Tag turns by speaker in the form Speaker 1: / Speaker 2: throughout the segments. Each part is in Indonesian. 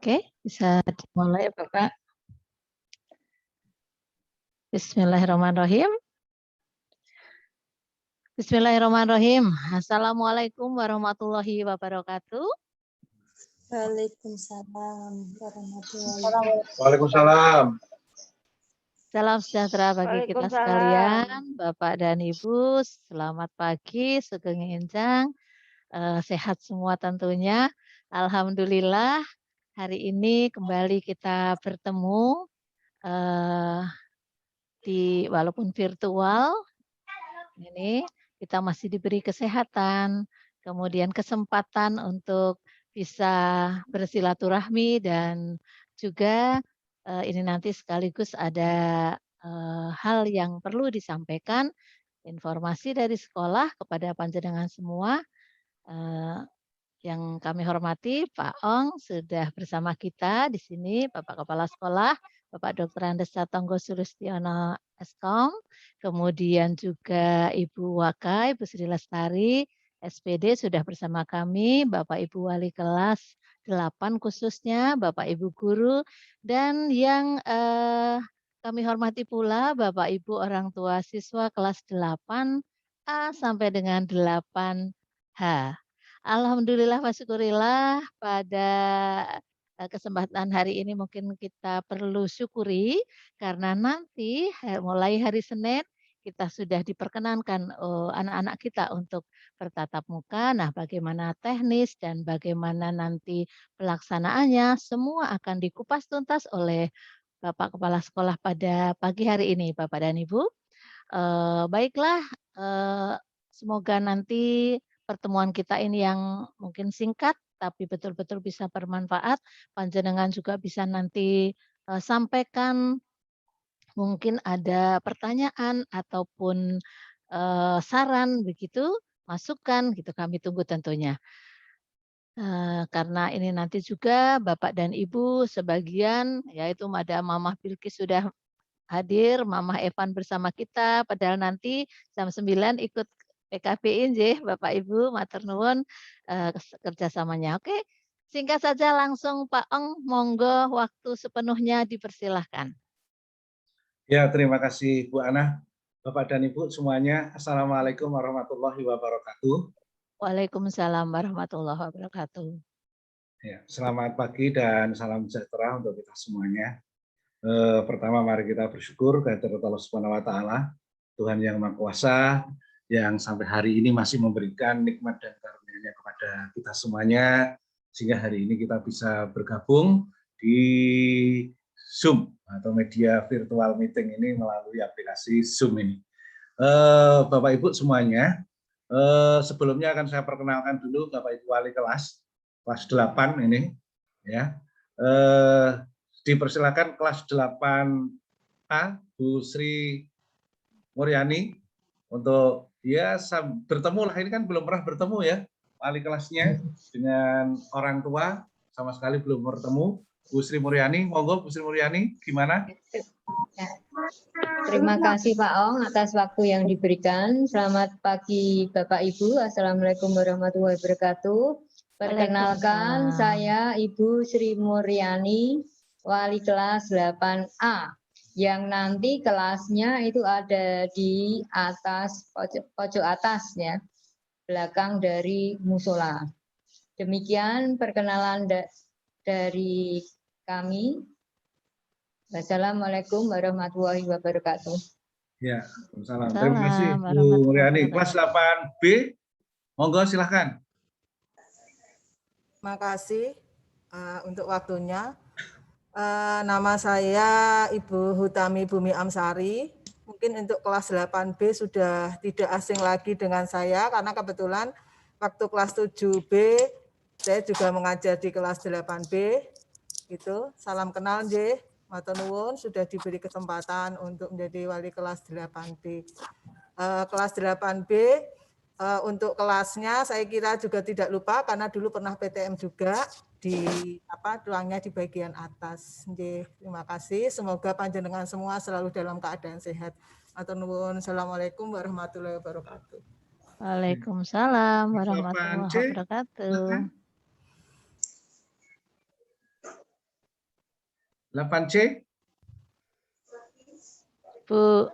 Speaker 1: Oke, bisa dimulai ya Bapak. Bismillahirrahmanirrahim. Bismillahirrahmanirrahim. Assalamualaikum warahmatullahi wabarakatuh.
Speaker 2: Waalaikumsalam warahmatullahi wabarakatuh.
Speaker 3: Waalaikumsalam.
Speaker 1: Salam sejahtera bagi kita sekalian, Bapak dan Ibu. Selamat pagi, Sugeng Enjang. Sehat semua tentunya. Alhamdulillah, hari ini kembali kita bertemu walaupun virtual. Ini kita masih diberi kesehatan, kemudian kesempatan untuk bisa bersilaturahmi dan juga ini nanti sekaligus ada hal yang perlu disampaikan, informasi dari sekolah kepada panjenengan semua. Yang kami hormati, Pak Ong sudah bersama kita di sini, Bapak Kepala Sekolah, Bapak Dr. Andes Satonggo Sulistiono Eskom, kemudian juga Ibu Waka, Ibu Sri Lestari, SPD sudah bersama kami, Bapak Ibu Wali kelas 8 khususnya, Bapak Ibu guru, dan yang kami hormati pula Bapak Ibu orang tua siswa kelas 8A sampai dengan 8H. Alhamdulillah wa syukurillah pada kesempatan hari ini mungkin kita perlu syukuri karena nanti mulai hari Senin kita sudah diperkenankan anak-anak kita untuk bertatap muka. Nah, bagaimana teknis dan bagaimana nanti pelaksanaannya semua akan dikupas tuntas oleh Bapak Kepala Sekolah pada pagi hari ini, Bapak dan Ibu. Baiklah, semoga nanti pertemuan kita ini yang mungkin singkat tapi betul-betul bisa bermanfaat. Panjenengan juga bisa nanti sampaikan mungkin ada pertanyaan ataupun saran begitu, masukan gitu kami tunggu tentunya. Karena ini nanti juga Bapak dan Ibu sebagian yaitu Madam Mamah Bilqis sudah hadir, Mamah Evan bersama kita, padahal nanti jam 9 ikut PKB nggih Bapak Ibu, matur nuwun kerjasamanya. Oke, singkat saja langsung Pak Ong, monggo waktu sepenuhnya dipersilahkan.
Speaker 3: Ya, terima kasih Bu Ana. Bapak dan Ibu semuanya, Assalamualaikum warahmatullahi wabarakatuh.
Speaker 1: Waalaikumsalam warahmatullahi wabarakatuh.
Speaker 3: Ya, selamat pagi dan salam sejahtera untuk kita semuanya. Pertama mari kita bersyukur kehadirat Allah Subhanahu wa taala, Tuhan yang Maha Kuasa yang sampai hari ini masih memberikan nikmat dan karunia-Nya kepada kita semuanya sehingga hari ini kita bisa bergabung di Zoom atau media virtual meeting ini melalui aplikasi Zoom ini. Bapak Ibu semuanya, sebelumnya akan saya perkenalkan dulu Bapak Ibu wali kelas 8 ini ya. Dipersilakan kelas 8A Bu Sri Muryani untuk ya bertemu lah, ini kan belum pernah bertemu ya wali kelasnya dengan orang tua, sama sekali belum bertemu. Bu Sri Muryani, monggo Bu Sri Muryani, gimana?
Speaker 2: Terima kasih Pak Ong atas waktu yang diberikan. Selamat pagi Bapak Ibu. Assalamualaikum warahmatullahi wabarakatuh. Perkenalkan saya Ibu Sri Muryani, wali kelas 8A. Yang nanti kelasnya itu ada di atas, pojok atas ya, belakang dari musola. Demikian perkenalan dari kami. Wassalamualaikum warahmatullahi wabarakatuh.
Speaker 3: Ya, salam. Terima kasih Bu Muryani. Kelas 8B, monggo silahkan.
Speaker 4: Terima kasih untuk waktunya. Nama saya Ibu Hutami Bumi Amsari. Mungkin untuk kelas 8B sudah tidak asing lagi dengan saya karena kebetulan waktu kelas 7B saya juga mengajar di kelas 8B. Gitu. Salam kenal nggih. Matur nuwun sudah diberi kesempatan untuk menjadi wali kelas 8B. Kelas 8B untuk kelasnya saya kira juga tidak lupa karena dulu pernah PTM juga di ruangnya di bagian atas. Terima kasih. Semoga panjenengan semua selalu dalam keadaan sehat. Matur nuwun. Assalamualaikum warahmatullahi wabarakatuh.
Speaker 1: Waalaikumsalam warahmatullahi wabarakatuh.
Speaker 3: 8C.
Speaker 1: Bu.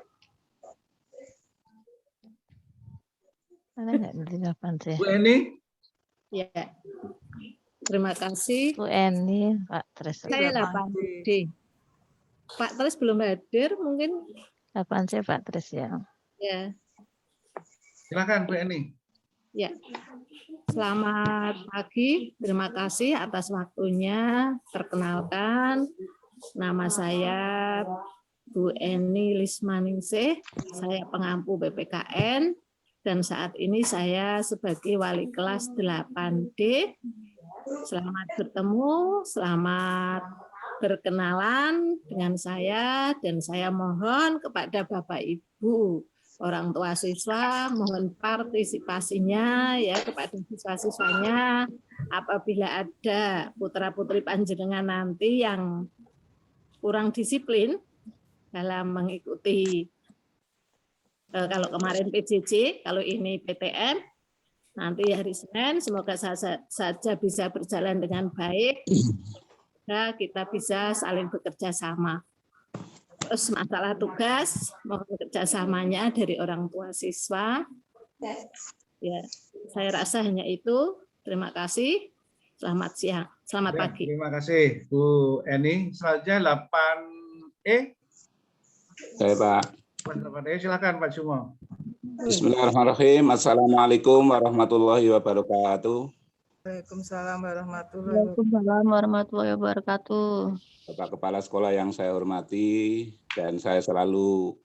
Speaker 1: Mana nggak nanti 8C?
Speaker 3: Bu Eni.
Speaker 5: Ya, terima kasih.
Speaker 1: Bu Eni, Pak Tres.
Speaker 5: Saya 8D. Pak Tres belum hadir, mungkin
Speaker 1: 8C Pak Tres ya.
Speaker 5: ya.
Speaker 3: Silakan Bu Eni.
Speaker 5: Ya. Selamat pagi, terima kasih atas waktunya. Perkenalkan, nama saya Bu Eni Lismaningsih, saya pengampu BPKN, dan saat ini saya sebagai wali kelas 8D. Selamat bertemu, selamat berkenalan dengan saya, dan saya mohon kepada Bapak Ibu orang tua siswa, mohon partisipasinya ya kepada siswa-siswanya apabila ada putra-putri panjenengan nanti yang kurang disiplin dalam mengikuti kalau kemarin PJJ, kalau ini PTM, nanti hari Senin semoga saja bisa berjalan dengan baik, ya, kita bisa saling bekerja sama. Terus masalah tugas, mohon kerjasamanya dari orang tua siswa. Ya, saya rasa hanya itu. Terima kasih. Selamat siang, selamat pagi.
Speaker 3: Terima kasih Bu Eni. Selanjutnya 8E.
Speaker 6: Saya Pak.
Speaker 3: 8E, silakan Pak Sumo.
Speaker 6: Bismillahirrahmanirrahim. Assalamualaikum warahmatullahi wabarakatuh.
Speaker 4: Waalaikumsalam warahmatullahi wabarakatuh.
Speaker 1: Waalaikumsalam warahmatullahi wabarakatuh.
Speaker 6: Bapak Kepala Sekolah yang saya hormati, dan saya selalu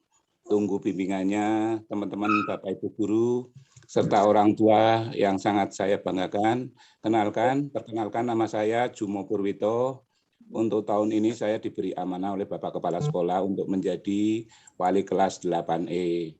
Speaker 6: tunggu bimbingannya teman-teman Bapak Ibu Guru, serta orang tua yang sangat saya banggakan. Perkenalkan nama saya Jumo Purwito. Untuk tahun ini saya diberi amanah oleh Bapak Kepala Sekolah untuk menjadi wali kelas 8E.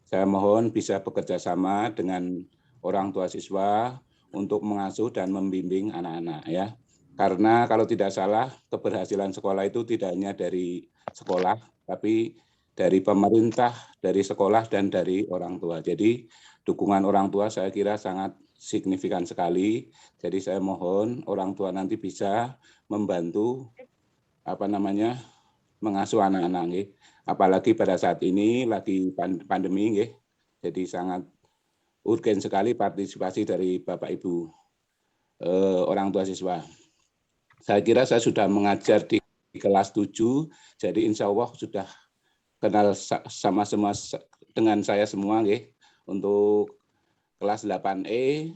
Speaker 6: Saya mohon bisa bekerja sama dengan orang tua siswa untuk mengasuh dan membimbing anak-anak ya. Karena kalau tidak salah keberhasilan sekolah itu tidak hanya dari sekolah, tapi dari pemerintah, dari sekolah, dan dari orang tua. Jadi dukungan orang tua saya kira sangat signifikan sekali. Jadi saya mohon orang tua nanti bisa membantu mengasuh anak-anak nggih. Apalagi pada saat ini lagi pandemi nggih. Jadi sangat urgen sekali partisipasi dari Bapak Ibu orang tua siswa. Saya kira saya sudah mengajar di kelas 7, jadi insya Allah sudah kenal sama semua dengan saya semua. Nggih. Untuk kelas 8E,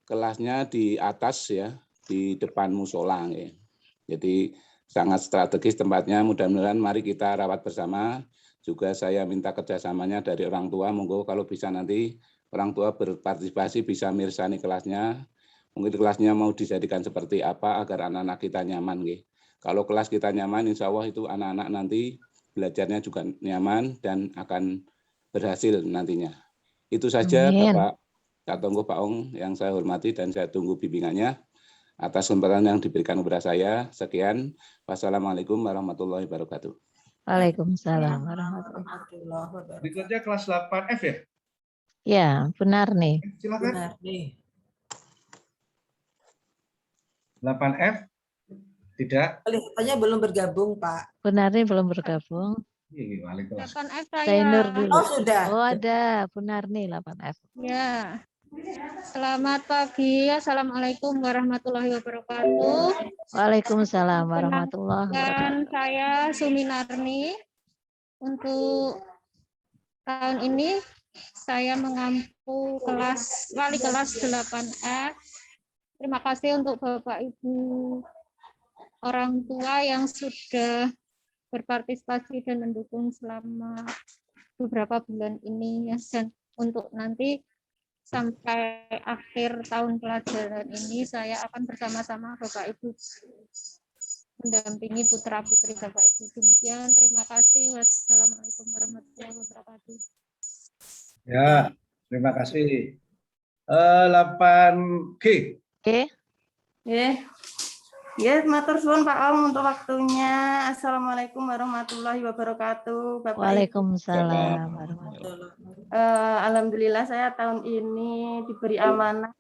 Speaker 6: kelasnya di atas ya, di depan musola. Nggih. Jadi sangat strategis tempatnya, mudah-mudahan mari kita rawat bersama. Juga saya minta kerjasamanya dari orang tua, monggo kalau bisa nanti orang tua berpartisipasi bisa mirsani kelasnya. Mungkin kelasnya mau dijadikan seperti apa agar anak-anak kita nyaman. Nggih. Kalau kelas kita nyaman, insya Allah itu anak-anak nanti belajarnya juga nyaman dan akan berhasil nantinya. Itu saja Bapak Katonggo Pak Ong yang saya hormati dan saya tunggu bimbingannya. Atas kesempatan yang diberikan kepada saya, sekian. Wassalamualaikum warahmatullahi wabarakatuh.
Speaker 1: Waalaikumsalam warahmatullahi wabarakatuh.
Speaker 3: Berikutnya kelas 8F ya?
Speaker 1: Ya, benar nih.
Speaker 3: Silakan.
Speaker 4: Benar nih.
Speaker 3: 8F tidak.
Speaker 7: Kelihatannya belum bergabung, Pak.
Speaker 1: Benar nih belum bergabung.
Speaker 3: Iya, wali kelas.
Speaker 8: 8F
Speaker 1: Zainur
Speaker 8: saya.
Speaker 1: dulu.
Speaker 7: Oh, sudah.
Speaker 1: Oh ada, benar nih 8F.
Speaker 8: Ya. Selamat pagi. Assalamualaikum warahmatullahi wabarakatuh.
Speaker 1: Waalaikumsalam warahmatullahi wabarakatuh.
Speaker 8: Dan saya Suminarni. Untuk tahun ini saya mengampu wali kelas 8F. Terima kasih untuk Bapak Ibu orang tua yang sudah berpartisipasi dan mendukung selama beberapa bulan ini ya. Dan untuk nanti sampai akhir tahun pelajaran ini saya akan bersama-sama Bapak Ibu mendampingi putra-putri Bapak Ibu. Demikian, terima kasih. Wassalamualaikum warahmatullahi wabarakatuh.
Speaker 3: Ya, terima kasih. 8G.
Speaker 1: Oke.
Speaker 9: Ya, matur suwun Pak Om untuk waktunya. Assalamualaikum warahmatullahi wabarakatuh. Bapak
Speaker 1: Waalaikumsalam warahmatullahi wabarakatuh.
Speaker 9: Alhamdulillah saya tahun ini diberi amanah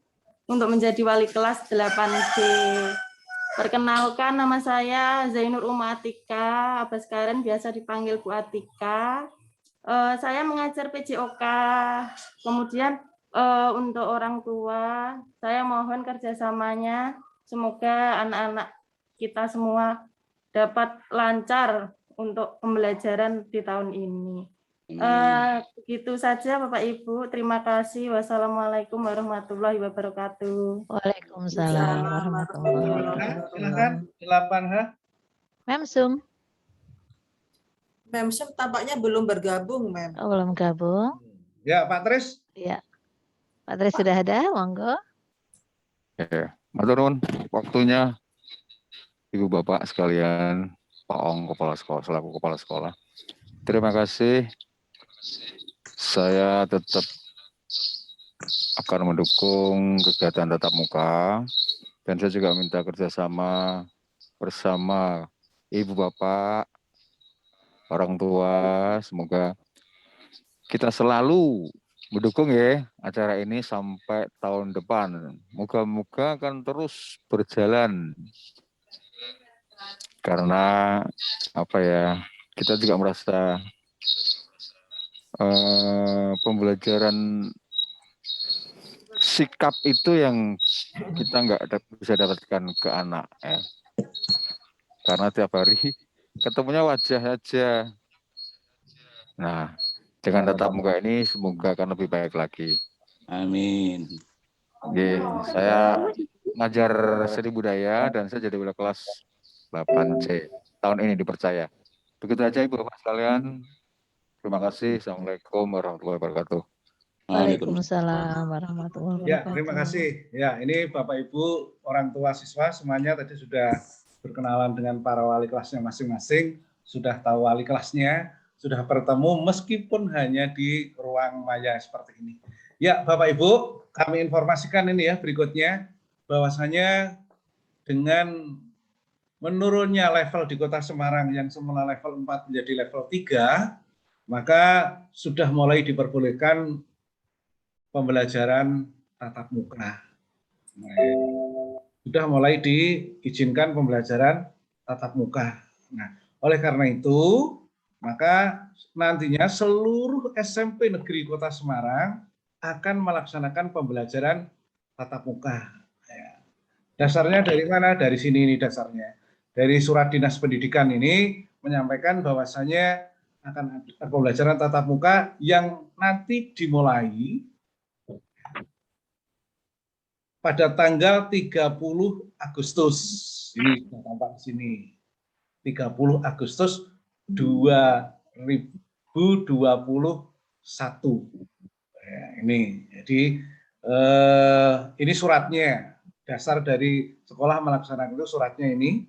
Speaker 9: untuk menjadi wali kelas 8D. Perkenalkan, nama saya Zainur Umatika, Abbas Karen biasa dipanggil Bu Atika. Saya mengajar PJOK. Kemudian untuk orang tua, saya mohon kerjasamanya. Semoga anak-anak kita semua dapat lancar untuk pembelajaran di tahun ini. Begitu saja Bapak Ibu, terima kasih. Wassalamualaikum warahmatullahi wabarakatuh.
Speaker 1: Waalaikumsalam warahmatullahi wabarakatuh.
Speaker 3: Silakan 8H.
Speaker 1: Memsum.
Speaker 7: Memsum tampaknya belum bergabung, Mem.
Speaker 1: Oh, belum gabung.
Speaker 3: Ya, Pak Tris.
Speaker 1: Ya. Pak Tris sudah ada, monggo.
Speaker 10: Ya, matur nuwun waktunya Ibu Bapak sekalian, Pak Ong kepala sekolah selaku kepala sekolah. Terima kasih. Saya tetap akan mendukung kegiatan tatap muka dan saya juga minta kerjasama bersama Ibu Bapak, orang tua, semoga kita selalu mendukung ya acara ini sampai tahun depan. Moga-moga akan terus berjalan karena apa ya, kita juga merasa pembelajaran sikap itu yang kita nggak bisa dapatkan ke anak ya. Karena tiap hari ketemunya wajah aja. Nah, dengan tatap muka ini semoga akan lebih baik lagi.
Speaker 6: Amin.
Speaker 10: Oke, saya ngajar seni budaya dan saya jadi wali kelas 8C. Tahun ini dipercaya. Begitu aja Ibu Bapak sekalian. Terima kasih. Assalamualaikum warahmatullahi wabarakatuh.
Speaker 1: Waalaikumsalam warahmatullahi wabarakatuh.
Speaker 3: Ya, terima kasih. Ya, ini Bapak Ibu, orang tua siswa semuanya tadi sudah berkenalan dengan para wali kelasnya masing-masing, sudah tahu wali kelasnya, sudah bertemu meskipun hanya di ruang maya seperti ini. Ya, Bapak Ibu, kami informasikan ini ya berikutnya, bahwasanya dengan menurunnya level di Kota Semarang yang semula level 4 menjadi level 3, maka sudah mulai diperbolehkan pembelajaran tatap muka. Sudah mulai diizinkan pembelajaran tatap muka. Nah, oleh karena itu, maka nantinya seluruh SMP Negeri Kota Semarang akan melaksanakan pembelajaran tatap muka. Dasarnya dari mana? Dari sini ini dasarnya. Dari Surat Dinas Pendidikan ini menyampaikan bahwasanya akan ada pembelajaran tatap muka yang nanti dimulai pada tanggal 30 Agustus. Ini sudah tampak di sini. 30 Agustus 2021. Ya, ini. Jadi ini suratnya. Dasar dari sekolah melaksanakan itu suratnya ini.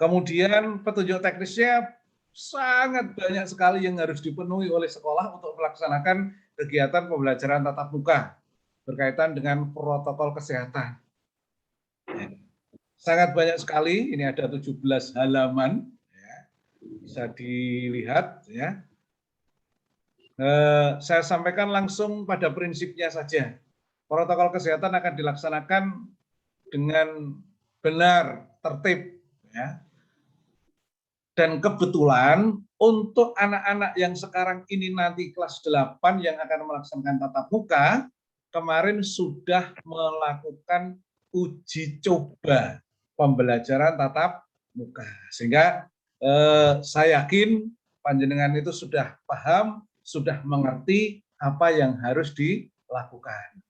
Speaker 3: Kemudian petunjuk teknisnya sangat banyak sekali yang harus dipenuhi oleh sekolah untuk melaksanakan kegiatan pembelajaran tatap muka berkaitan dengan protokol kesehatan. Sangat banyak sekali, ini ada 17 halaman, ya, bisa dilihat. Ya. Saya sampaikan langsung pada prinsipnya saja. Protokol kesehatan akan dilaksanakan dengan benar, tertib. Ya. Dan kebetulan untuk anak-anak yang sekarang ini nanti kelas 8 yang akan melaksanakan tatap muka, kemarin sudah melakukan uji coba pembelajaran tatap muka. Sehingga saya yakin panjenengan itu sudah paham, sudah mengerti apa yang harus dilakukan.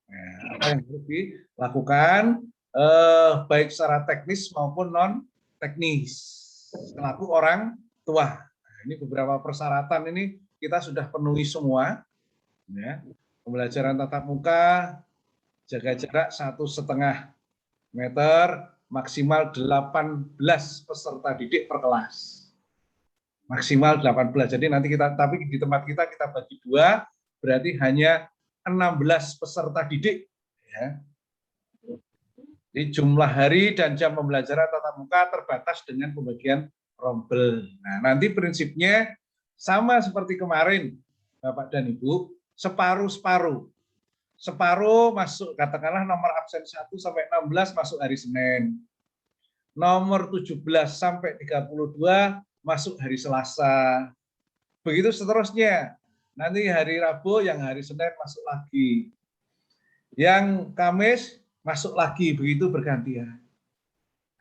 Speaker 3: Nah, apa yang harus dilakukan baik secara teknis maupun non-teknis. Selaku orang tua. Nah, ini beberapa persyaratan ini kita sudah penuhi semua. Ya. Pembelajaran tatap muka, jaga jarak 1,5 meter, maksimal 18 peserta didik per kelas. Maksimal 18. Jadi nanti tapi di tempat kita bagi 2, berarti hanya 16 peserta didik. Ya. Jadi jumlah hari dan jam pembelajaran tatap muka terbatas dengan pembagian rombel. Nah, nanti prinsipnya sama seperti kemarin, Bapak dan Ibu, separuh-separuh. Separuh masuk, katakanlah nomor absen 1 sampai 16 masuk hari Senin. nomor 17 sampai 32 masuk hari Selasa. Begitu seterusnya. Nanti hari Rabu, yang hari Senin masuk lagi. Yang Kamis masuk lagi, begitu bergantian.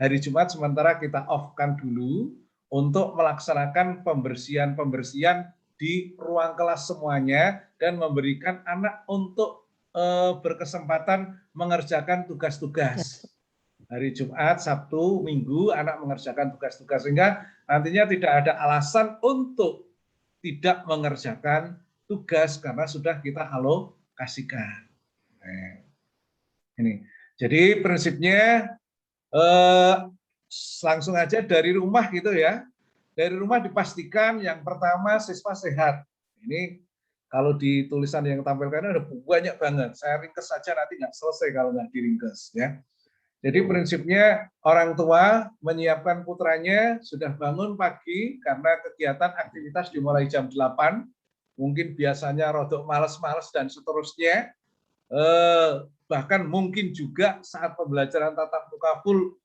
Speaker 3: Hari Jumat sementara kita off-kan dulu untuk melaksanakan pembersihan-pembersihan di ruang kelas semuanya dan memberikan anak untuk berkesempatan mengerjakan tugas-tugas. Hari Jumat, Sabtu, Minggu anak mengerjakan tugas-tugas sehingga nantinya tidak ada alasan untuk tidak mengerjakan tugas karena sudah kita alokasikan. Ini. Jadi prinsipnya langsung aja dari rumah gitu ya. Dari rumah dipastikan yang pertama siswa sehat. Ini kalau di tulisan yang tampilkan ada banyak banget. Saya ringkes saja nanti nggak selesai kalau nggak diringkes ya. Jadi prinsipnya orang tua menyiapkan putranya sudah bangun pagi karena kegiatan aktivitas dimulai jam 8. Mungkin biasanya rodok males-males dan seterusnya. Bahkan mungkin juga saat pembelajaran tatap muka full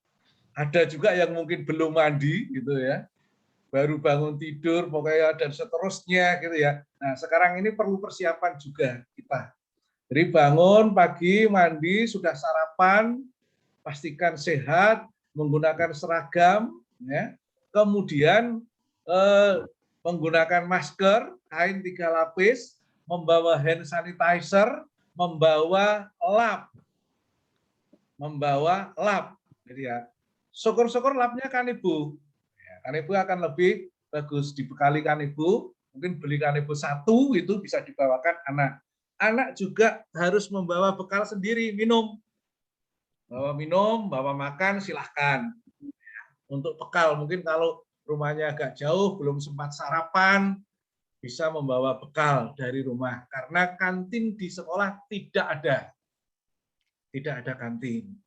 Speaker 3: ada juga yang mungkin belum mandi gitu ya. Baru bangun tidur pokoknya dan seterusnya gitu ya. Nah, sekarang ini perlu persiapan juga kita. Jadi bangun pagi, mandi, sudah sarapan, pastikan sehat, menggunakan seragam, ya. Kemudian menggunakan masker, kain 3 lapis, membawa hand sanitizer, membawa lap, jadi ya. Syukur-syukur lapnya kan Ibu, ya, kan Ibu akan lebih bagus dibekali kan Ibu, mungkin beli kan Ibu 1 itu bisa dibawakan anak. Anak juga harus membawa bekal sendiri minum. Bawa minum, bawa makan, silahkan. Untuk bekal, mungkin kalau rumahnya agak jauh, belum sempat sarapan, bisa membawa bekal dari rumah. Karena kantin di sekolah tidak ada. Tidak ada kantin.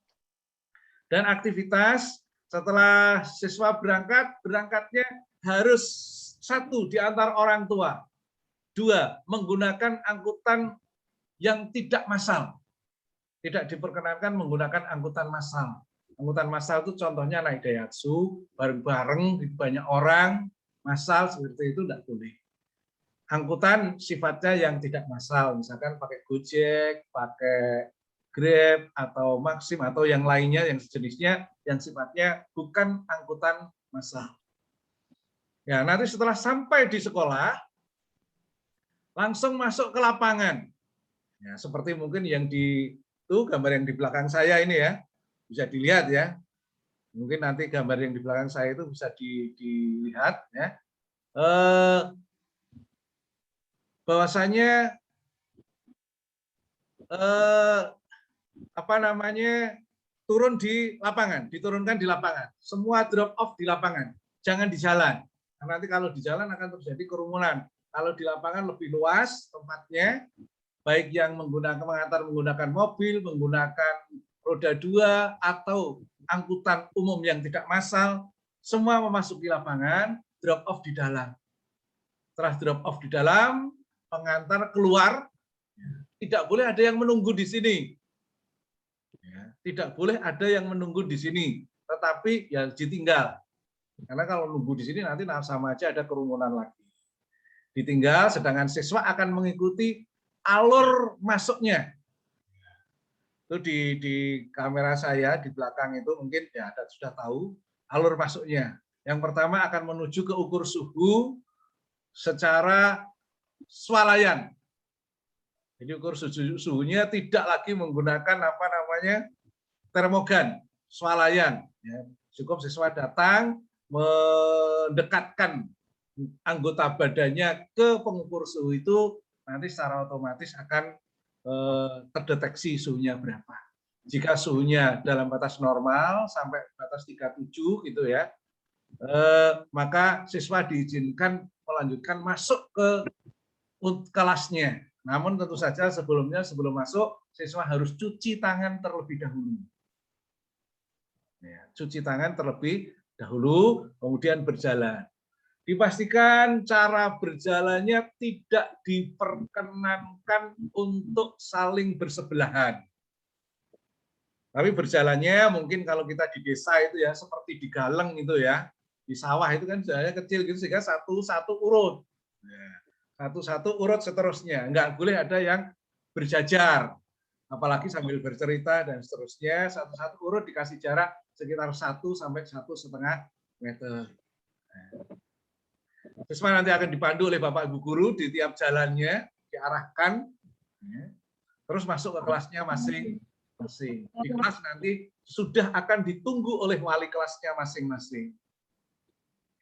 Speaker 3: Dan aktivitas setelah siswa berangkat, berangkatnya harus 1 di antara orang tua. 2, menggunakan angkutan yang tidak massal. Tidak diperkenankan menggunakan angkutan massal. Angkutan massal itu contohnya naik Daihatsu, bareng-bareng, banyak orang, massal seperti itu tidak boleh. Angkutan sifatnya yang tidak massal, misalkan pakai Gojek, pakai Grab, atau Maxim, atau yang lainnya, yang sejenisnya, yang sifatnya bukan angkutan massal. Ya, nanti setelah sampai di sekolah, langsung masuk ke lapangan. Ya, seperti mungkin yang di itu gambar yang di belakang saya ini ya, bisa dilihat ya. Mungkin nanti gambar yang di belakang saya itu bisa dilihat ya. Bahwasanya turun di lapangan, diturunkan di lapangan. Semua drop off di lapangan, jangan di jalan. Karena nanti kalau di jalan akan terjadi kerumunan. Kalau di lapangan lebih luas tempatnya, baik yang mengantar menggunakan mobil, menggunakan roda 2, atau angkutan umum yang tidak massal, semua memasuki lapangan, drop off di dalam. Setelah drop off di dalam, pengantar keluar, tidak boleh ada yang menunggu di sini. Tidak boleh ada yang menunggu di sini, tetapi ya ditinggal. Karena kalau nunggu di sini nanti sama aja ada kerumunan lagi. Ditinggal, sedangkan siswa akan mengikuti alur masuknya. Itu di kamera saya di belakang itu mungkin ya Anda sudah tahu alur masuknya. Yang pertama akan menuju ke ukur suhu secara swalayan. Jadi ukur suhunya tidak lagi menggunakan termogan, swalayan. Ya, cukup siswa datang mendekatkan anggota badannya ke pengukur suhu itu, nanti secara otomatis akan terdeteksi suhunya berapa. Jika suhunya dalam batas normal sampai batas 37 gitu ya, maka siswa diizinkan melanjutkan masuk ke kelasnya. Namun tentu saja sebelum masuk, siswa harus cuci tangan terlebih dahulu. Ya, cuci tangan terlebih dahulu, kemudian berjalan. Dipastikan cara berjalannya tidak diperkenankan untuk saling bersebelahan. Tapi berjalannya mungkin kalau kita di desa itu ya seperti di Galeng itu ya, di sawah itu kan jalannya kecil gitu sehingga satu-satu urut. Satu-satu urut seterusnya. Enggak boleh ada yang berjajar. Apalagi sambil bercerita dan seterusnya, satu-satu urut dikasih jarak sekitar 1 sampai 1,5 meter. Siswa nanti akan dipandu oleh Bapak Ibu guru di tiap jalannya, diarahkan, terus masuk ke kelasnya masing-masing. Di kelas nanti sudah akan ditunggu oleh wali kelasnya masing-masing.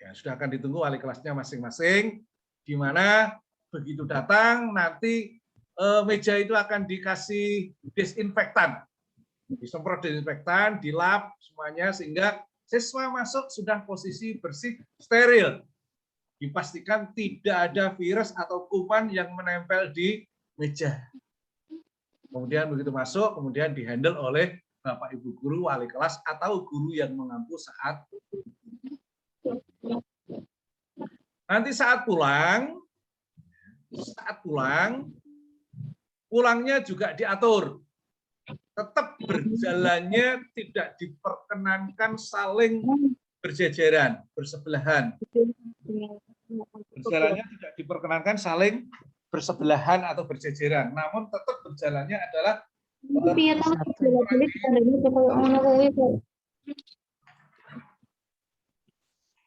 Speaker 3: Ya, sudah akan ditunggu wali kelasnya masing-masing, di mana begitu datang nanti meja itu akan dikasih disinfektan, disemprot disinfektan, dilap semuanya sehingga siswa masuk sudah posisi bersih, steril. Dipastikan tidak ada virus atau kuman yang menempel di meja. Kemudian begitu masuk, kemudian dihandle oleh Bapak Ibu guru, wali kelas, atau guru yang mengampu saat nanti saat pulangnya juga diatur. Tetap berjalannya tidak diperkenankan saling berjejeran, bersebelahan. Berjalannya tidak diperkenankan saling bersebelahan atau berjejeran, namun tetap berjalannya adalah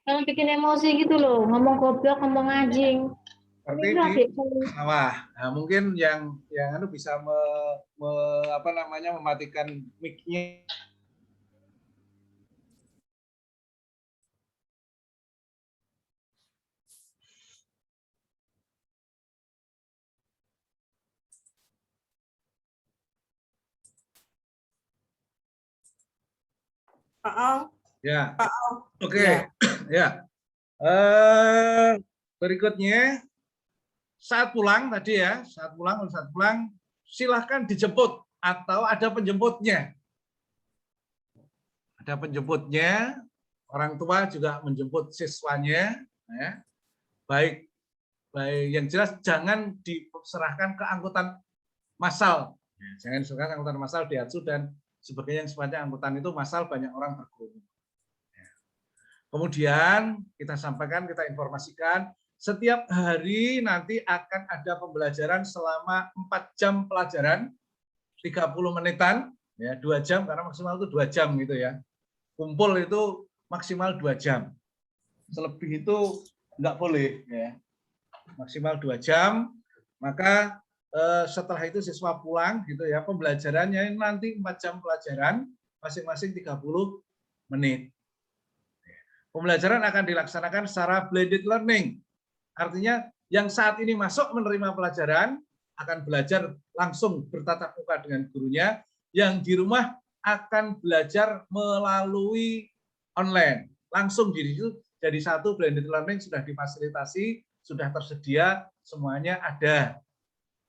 Speaker 8: Kalau bikin emosi gitu loh, ngomong goblok, ngomong anjing.
Speaker 3: Seperti di sawah. Nah, mungkin yang bisa mematikan mic-nya.
Speaker 7: Pak Al.
Speaker 3: Ya.
Speaker 7: Pak Al.
Speaker 3: Oke. Ya. Berikutnya saat pulang tadi ya, saat pulang silahkan dijemput atau ada penjemputnya. Ada penjemputnya, orang tua juga menjemput siswanya, ya. Baik yang jelas jangan diserahkan ke angkutan massal. Ya, jangan diserahkan ke angkutan massal, Daihatsu dan sebagainya yang sifatnya angkutan itu massal banyak orang berkerumun. Ya. Kemudian kita sampaikan, kita informasikan setiap hari nanti akan ada pembelajaran selama 4 jam pelajaran, 30 menitan, ya 2 jam karena maksimal itu 2 jam gitu ya. Kumpul itu maksimal 2 jam. Selebih itu enggak boleh ya. Maksimal 2 jam. Maka setelah itu siswa pulang gitu ya. Pembelajarannya nanti 4 jam pelajaran, masing-masing 30 menit. Pembelajaran akan dilaksanakan secara blended learning. Artinya yang saat ini masuk menerima pelajaran akan belajar langsung bertatap muka dengan gurunya, yang di rumah akan belajar melalui online. Langsung di situ jadi satu blended learning sudah difasilitasi, sudah tersedia, semuanya ada.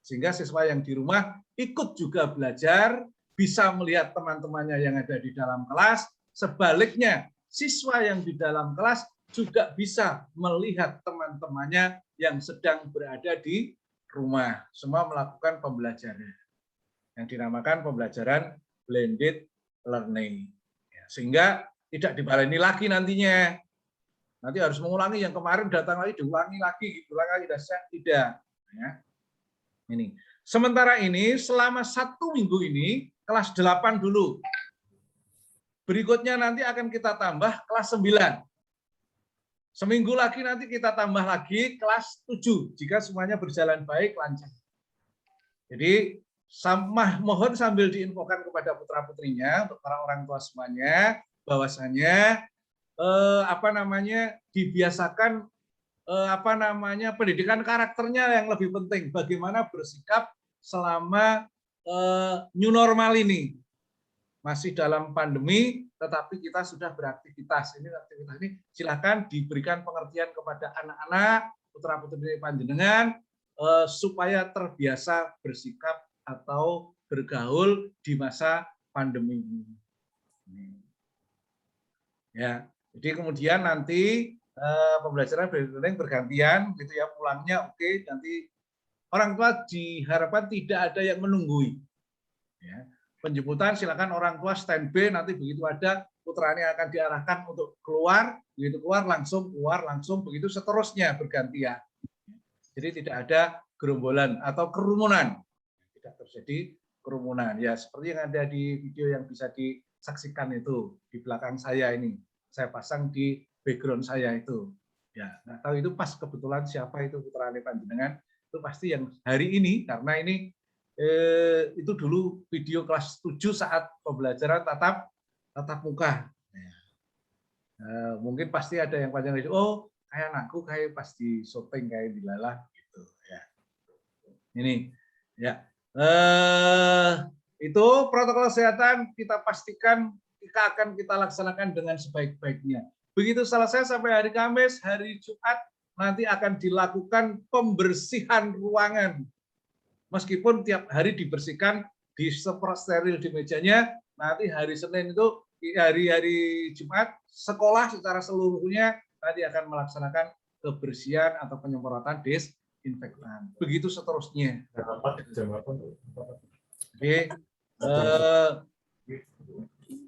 Speaker 3: Sehingga siswa yang di rumah ikut juga belajar, bisa melihat teman-temannya yang ada di dalam kelas, sebaliknya siswa yang di dalam kelas juga bisa melihat teman-temannya yang sedang berada di rumah. Semua melakukan pembelajaran yang dinamakan pembelajaran blended learning. Sehingga tidak dibaleni lagi nantinya. Nanti harus mengulangi yang kemarin datang lagi, diulangi lagi, tidak. Ya. Ini. Sementara ini selama 1 minggu ini kelas 8 dulu. Berikutnya nanti akan kita tambah kelas 9. Seminggu lagi nanti kita tambah lagi kelas 7 jika semuanya berjalan baik, lancar. Jadi mohon sambil diinfokan kepada putra-putrinya untuk para orang tua semuanya bahwasanya dibiasakan pendidikan karakternya yang lebih penting, bagaimana bersikap selama new normal ini. Masih dalam pandemi, tetapi kita sudah beraktivitas. Aktivitas ini silakan diberikan pengertian kepada anak-anak, putra-putri panjenengan, supaya terbiasa bersikap atau bergaul di masa pandemi ini. Ya, jadi kemudian nanti pembelajaran bergantian, gitu ya, pulangnya oke, nanti orang tua diharapkan tidak ada yang menunggui. Ya. penjemputan silakan orang tua standby, nanti begitu ada putranya akan diarahkan untuk keluar, begitu keluar, langsung, begitu seterusnya bergantian. Jadi tidak ada gerombolan atau kerumunan, tidak terjadi kerumunan. Ya seperti yang ada di video yang bisa disaksikan itu di belakang saya ini, saya pasang di background saya itu. Ya, nggak tahu itu pas kebetulan siapa itu putrane panjenengan, itu pasti yang hari ini, karena ini itu dulu video kelas 7 saat pembelajaran tatap muka. Mungkin pasti ada yang panjang, oh kayak anakku kayak pas di syuting kayak dilalah gitu ya. Ini ya itu protokol kesehatan kita pastikan akan kita laksanakan dengan sebaik-baiknya. Begitu selesai sampai hari Kamis, hari Jumat nanti akan dilakukan pembersihan ruangan. Meskipun tiap hari dibersihkan, disemprot steril di mejanya, nanti hari Senin itu, hari Jumat, sekolah secara seluruhnya nanti akan melaksanakan kebersihan atau penyemprotan disinfektan. Begitu seterusnya. Oke.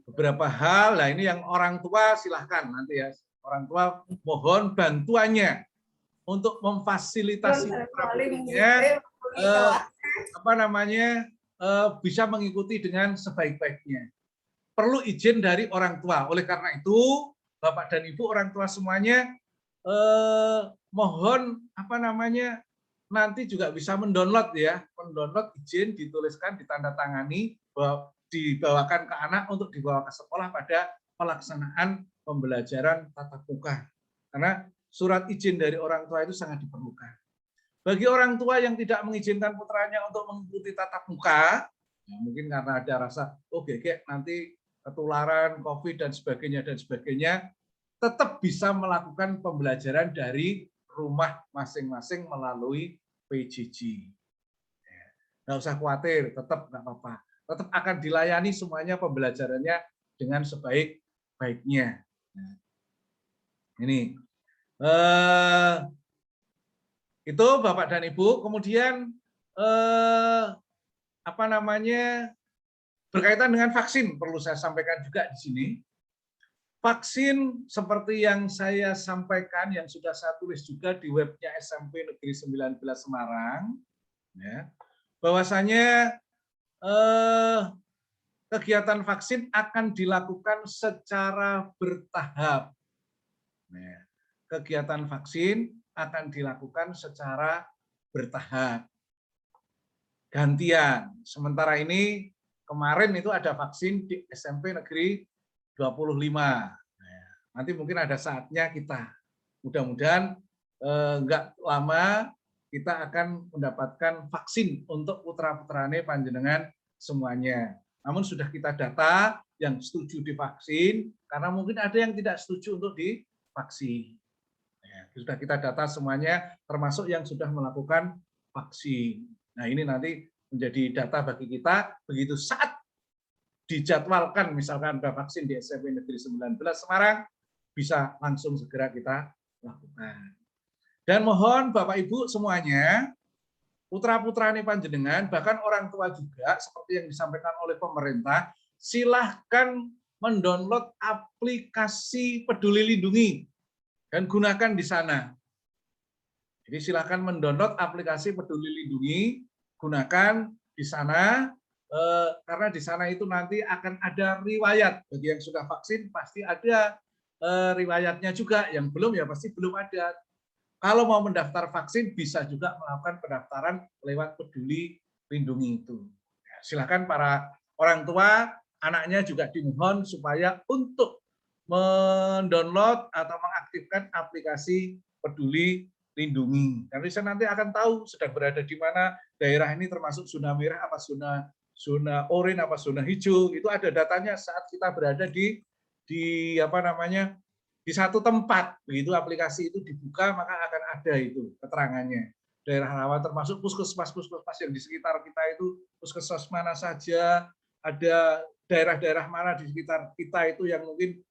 Speaker 3: Beberapa hal, nah ini yang orang tua silahkan nanti ya. Orang tua mohon bantuannya untuk memfasilitasi bisa mengikuti dengan sebaik-baiknya. Perlu izin dari orang tua. Oleh karena itu, Bapak dan Ibu orang tua semuanya mohon nanti juga bisa mendownload ya, mendownload izin, dituliskan, ditandatangani, bahwa dibawakan ke anak untuk dibawa ke sekolah pada pelaksanaan pembelajaran tatap muka. Karena surat izin dari orang tua itu sangat diperlukan. Bagi orang tua yang tidak mengizinkan putranya untuk mengikuti tatap muka, ya mungkin karena ada rasa, oh gegek nanti ketularan COVID dan sebagainya, tetap bisa melakukan pembelajaran dari rumah masing-masing melalui PJJ. Nggak usah khawatir, tetap nggak apa-apa. Tetap akan dilayani semuanya pembelajarannya dengan sebaik-baiknya. Ini. Itu Bapak dan Ibu. Kemudian berkaitan dengan vaksin perlu saya sampaikan juga di sini. Vaksin seperti yang saya sampaikan, yang sudah saya tulis juga di webnya SMP Negeri 19 Semarang, ya, bahwasanya kegiatan vaksin akan dilakukan secara bertahap. Nah, kegiatan vaksin akan dilakukan secara bertahap. Gantian. Sementara ini kemarin itu ada vaksin di SMP Negeri 25. Nah, nanti mungkin ada saatnya kita, mudah-mudahan enggak lama kita akan mendapatkan vaksin untuk putra-putrane panjenengan semuanya. Namun sudah kita data yang setuju divaksin, karena mungkin ada yang tidak setuju untuk divaksin. Ya, sudah kita data semuanya, termasuk yang sudah melakukan vaksin. Nah ini nanti menjadi data bagi kita, begitu saat dijadwalkan misalkan ada vaksin di SMP Negeri 19 Semarang, bisa langsung segera kita lakukan. Dan mohon Bapak Ibu semuanya, putra-putrane panjenengan, bahkan orang tua juga, seperti yang disampaikan oleh pemerintah, silahkan mendownload aplikasi Peduli Lindungi dan gunakan di sana. Jadi silahkan mendownload aplikasi Peduli Lindungi, gunakan di sana, karena di sana itu nanti akan ada riwayat. Bagi yang sudah vaksin pasti ada riwayatnya juga, yang belum ya pasti belum ada. Kalau mau mendaftar vaksin bisa juga melakukan pendaftaran lewat Peduli Lindungi itu. Silakan para orang tua, anaknya juga dimohon supaya untuk mendownload atau mengaktifkan aplikasi Peduli Lindungi. Karena saya nanti akan tahu sedang berada di mana, daerah ini termasuk zona merah apa zona oranye apa zona hijau, itu ada datanya saat kita berada di satu tempat. Begitu aplikasi itu dibuka, maka akan ada itu keterangannya. Daerah rawan termasuk puskesmas yang di sekitar kita itu, puskesmas mana saja, ada daerah-daerah mana di sekitar kita itu yang mungkin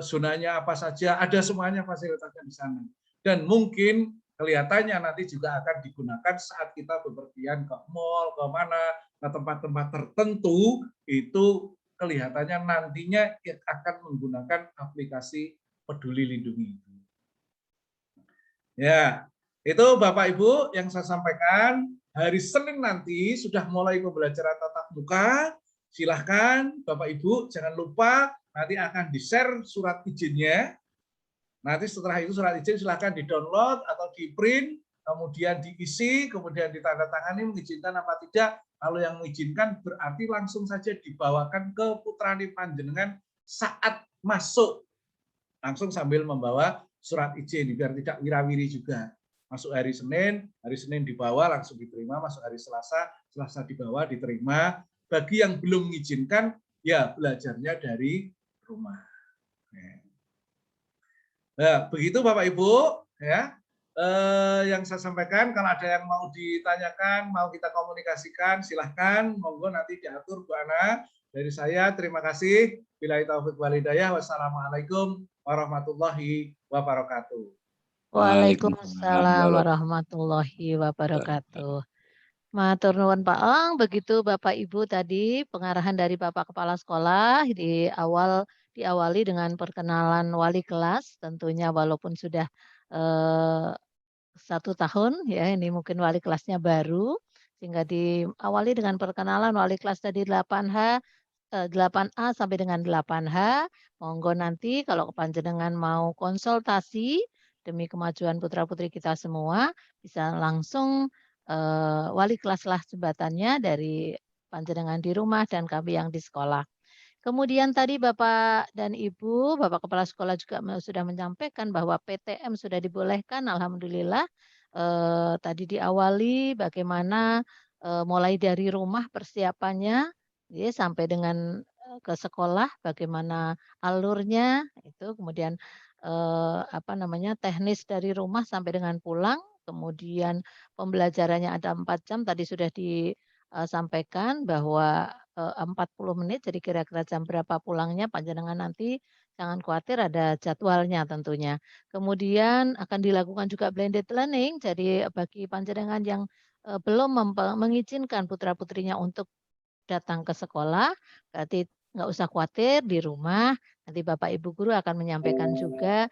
Speaker 3: zonanya apa saja, ada semuanya fasilitasnya di sana. Dan mungkin kelihatannya nanti juga akan digunakan saat kita bepergian ke mall, ke mana, ke tempat-tempat tertentu, itu kelihatannya nantinya akan menggunakan aplikasi Peduli Lindungi. Ya, itu Bapak Ibu yang saya sampaikan. Hari Senin nanti sudah mulai pembelajaran tatap muka. Silahkan Bapak Ibu, jangan lupa nanti akan di-share surat izinnya. Nanti setelah itu surat izin silahkan di-download atau di-print, kemudian diisi, kemudian ditandatangani mengizinkan apa tidak. Kalau yang mengizinkan berarti langsung saja dibawakan ke putrane panjenengan saat masuk. Langsung sambil membawa surat izin, biar tidak wirawiri juga. Masuk hari Senin dibawa langsung diterima, masuk hari Selasa dibawa diterima. Bagi yang belum mengizinkan, ya belajarnya dari rumah. Nah, begitu Bapak Ibu, ya. Yang saya sampaikan, kalau ada yang mau ditanyakan, mau kita komunikasikan, silahkan, monggo nanti diatur Bu Ana. Dari saya, terima kasih. Billahi taufiq wal hidayah. Wassalamualaikum warahmatullahi wabarakatuh.
Speaker 1: Waalaikumsalam warahmatullahi wabarakatuh. Matur nuwun Pak Ong, begitu Bapak Ibu tadi pengarahan dari Bapak Kepala Sekolah diawali dengan perkenalan wali kelas, tentunya walaupun sudah 1 tahun ya, ini mungkin wali kelasnya baru, sehingga diawali dengan perkenalan wali kelas tadi 8A sampai dengan 8H. Monggo nanti kalau panjenengan mau konsultasi demi kemajuan putra-putri kita semua, bisa langsung wali kelaslah jembatannya dari panjenengan di rumah dan kami yang di sekolah. Kemudian tadi Bapak dan Ibu, Bapak Kepala Sekolah juga sudah menyampaikan bahwa PTM sudah dibolehkan, alhamdulillah. Tadi diawali bagaimana mulai dari rumah persiapannya, ya, sampai dengan ke sekolah, bagaimana alurnya itu, kemudian teknis dari rumah sampai dengan pulang, kemudian pembelajarannya ada 4 jam tadi sudah disampaikan bahwa 40 menit, jadi kira-kira jam berapa pulangnya panjenengan nanti jangan khawatir ada jadwalnya tentunya. Kemudian akan dilakukan juga blended learning, jadi bagi panjenengan yang belum mengizinkan putra-putrinya untuk datang ke sekolah, berarti nggak usah khawatir di rumah, nanti Bapak Ibu guru akan menyampaikan juga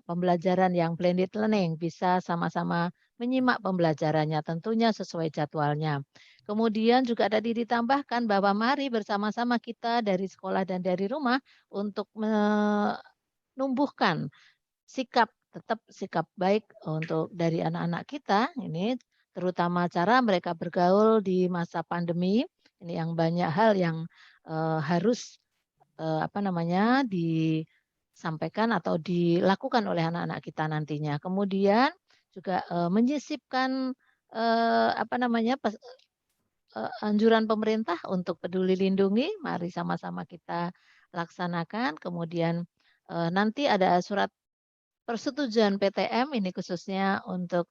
Speaker 1: pembelajaran yang blended learning, bisa sama-sama menyimak pembelajarannya tentunya sesuai jadwalnya. Kemudian juga tadi ditambahkan bahwa mari bersama-sama kita dari sekolah dan dari rumah untuk menumbuhkan tetap sikap baik untuk dari anak-anak kita, ini terutama cara mereka bergaul di masa pandemi, ini yang banyak hal yang harus disampaikan atau dilakukan oleh anak-anak kita nantinya. Kemudian juga menyisipkan anjuran pemerintah untuk peduli lindungi, mari sama-sama kita laksanakan. Kemudian nanti ada surat persetujuan PTM, ini khususnya untuk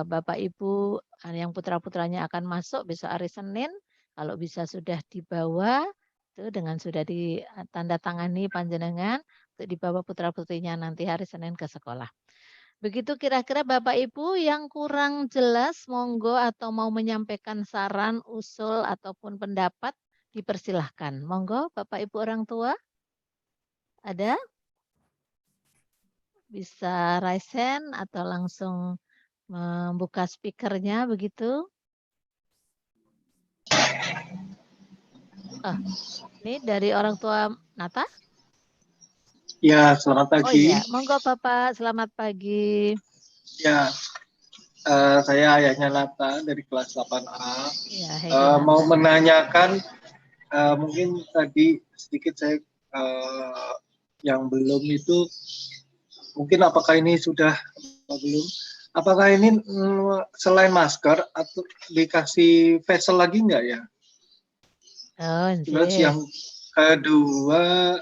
Speaker 1: Bapak Ibu yang putra-putranya akan masuk besok hari Senin, kalau bisa sudah dibawa itu dengan sudah ditandatangani panjenengan untuk dibawa putra-putrinya nanti hari Senin ke sekolah. Begitu kira-kira Bapak Ibu, yang kurang jelas monggo atau mau menyampaikan saran, usul ataupun pendapat dipersilahkan. Monggo Bapak Ibu orang tua. Ada? Bisa raise hand atau langsung membuka speakernya begitu. Ini dari orang tua Nata?
Speaker 11: Ya, selamat pagi.
Speaker 1: Oh iya, monggo Bapak, selamat pagi.
Speaker 11: Ya, saya ayahnya Nata dari kelas 8A.
Speaker 1: Ya,
Speaker 11: mau menanyakan, mungkin tadi sedikit saya yang belum itu, mungkin apakah ini sudah belum? Apakah ini selain masker atau dikasih facial lagi enggak ya? Terus yang kedua,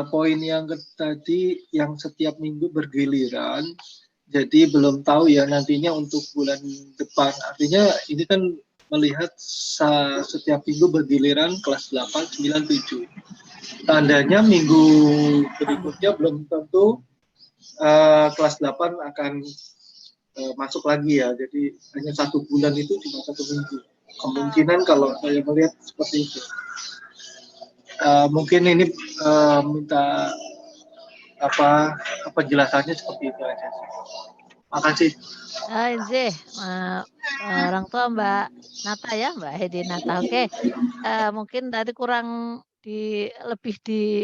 Speaker 11: poin yang tadi yang setiap minggu bergiliran, jadi belum tahu ya nantinya untuk bulan depan. Artinya ini kan melihat setiap minggu bergiliran kelas 8, 9, 7. Tandanya minggu berikutnya belum tentu kelas 8 akan masuk lagi ya. Jadi hanya 1 bulan itu cuma 1 minggu. Kemungkinan kalau saya melihat seperti itu. Mungkin ini minta penjelasannya seperti itu aja. Makasih.
Speaker 1: Inzih, orang tua Mbak Nata ya, Mbak Hedi Nata. Oke, mungkin tadi kurang lebih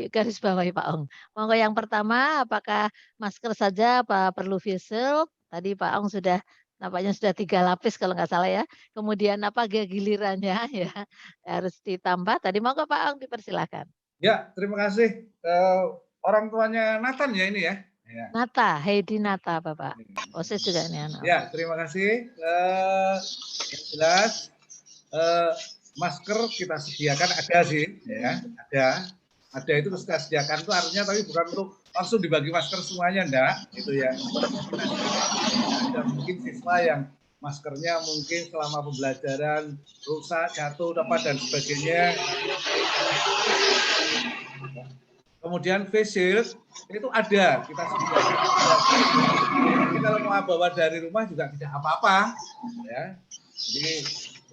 Speaker 1: garis bawahi Pak Ong. Monggo yang pertama, apakah masker saja, apa perlu face shield? Tadi Pak Ong sudah nampaknya sudah 3 lapis kalau nggak salah ya. Kemudian apa gilirannya ya harus ditambah. Tadi monggo Pak Ong dipersilakan.
Speaker 3: Ya, terima kasih. Orang tuanya Nathan ya ini ya. Ya.
Speaker 1: Nata, Hedi Nata Bapak. Proses juga ini anak.
Speaker 3: Ya, terima kasih. Yang jelas masker kita sediakan ada sih, ya, ada itu kita sediakan itu artinya tapi bukan untuk langsung dibagi masker semuanya enggak, itu ya. Ada mungkin siswa yang maskernya mungkin selama pembelajaran rusak, jatuh, dan sebagainya. Kemudian face shield itu ada, kita sediakan. Jadi kalau mau bawa dari rumah juga tidak apa-apa, ya. Jadi